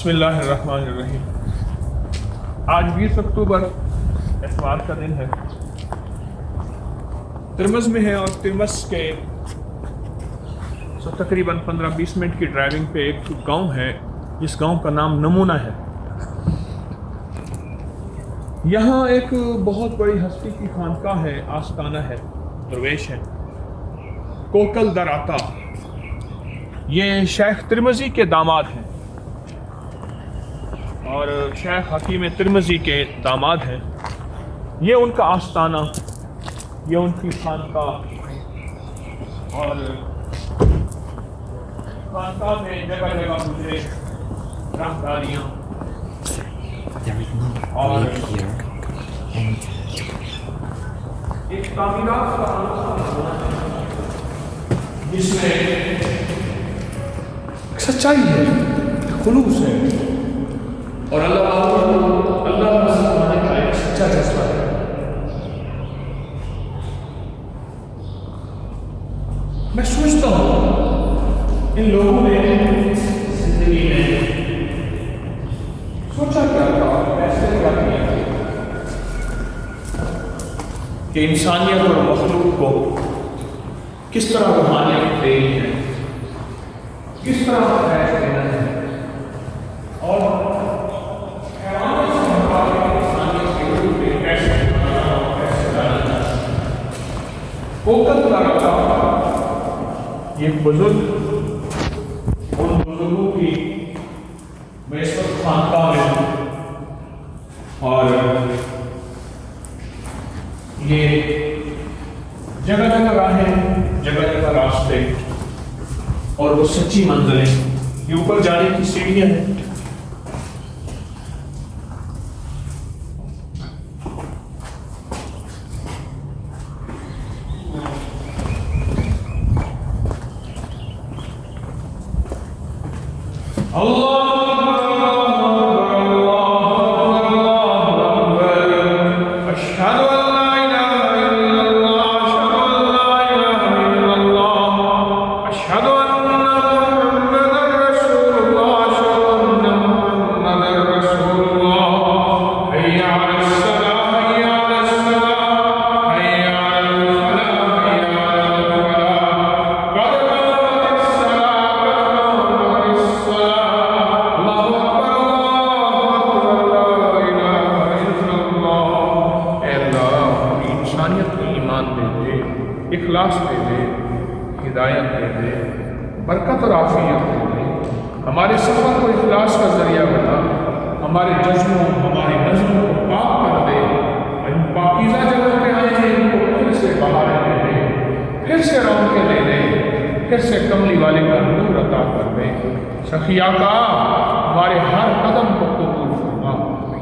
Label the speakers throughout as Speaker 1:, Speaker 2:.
Speaker 1: بسم اللہ الرحمن الرحیم۔ آج 20 اکتوبر اتوار کا دن ہے، ترمز میں ہے، اور ترمز کے تقریباً 15-20 منٹ کی ڈرائیونگ پہ ایک گاؤں ہے، جس گاؤں کا نام نمونہ ہے۔ یہاں ایک بہت بڑی ہستی کی خانقاہ ہے، آستانہ ہے، درویش ہے، کوکل در عطا۔ یہ شیخ ترمذی کے داماد ہیں اور شیخ حکیم ترمذی کے داماد ہیں۔ یہ ان کا آستانہ، یہ ان کی خانقاہ، اور خانقاہ میں جگہ جگہ مجھے راہداریاں اور ایک تعمیرات کا عمل جس میں سچائی ہے، خلوص ہے، اور اللہ کا ایک سچا جذبہ ہے۔ میں سوچتا ہوں ان لوگوں نے زندگی میں سوچا کیا تھا، ایسے کیا کیا کہ انسانیت اور مخلوق کو کس طرح روحانیت دینی ہے، کس طرح فیض دینا ہے، اور حیوانوں سے مقابلے انسانیت کے روح میں کیسے ڈالنا ہے۔ کوکل در عطا یہ بزرگ، ان بزرگوں کی میں اس وقت خانقاہ میں ہوں، اور یہ جگہ جگہ راہیں، جگہ جگہ راستے، اور وہ سچی منزلیں، یہ اوپر جانے کی سیڑھیاں ہیں۔ اخلاص دے دے، ہدایت دے دے، برکت اور عافیت دے دے، ہمارے سفر کو اخلاص کا ذریعہ بنا، ہمارے جذبوں، ہماری نظروں کو پاک کر دے، ان پاکیزہ جگہوں پہ آئے ہیں ان کو پھر سے بہاریں دے دے، پھر سے رونقیں دے دے، پھر سے کملی والے کا نور عطا کر دے۔ سخی آقا ہمارے ہر قدم کو قبول فرما،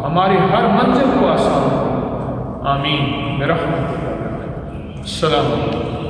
Speaker 1: ہماری ہر منزل کو آسان فرما، آمین برحمتک۔ السلام علیکم۔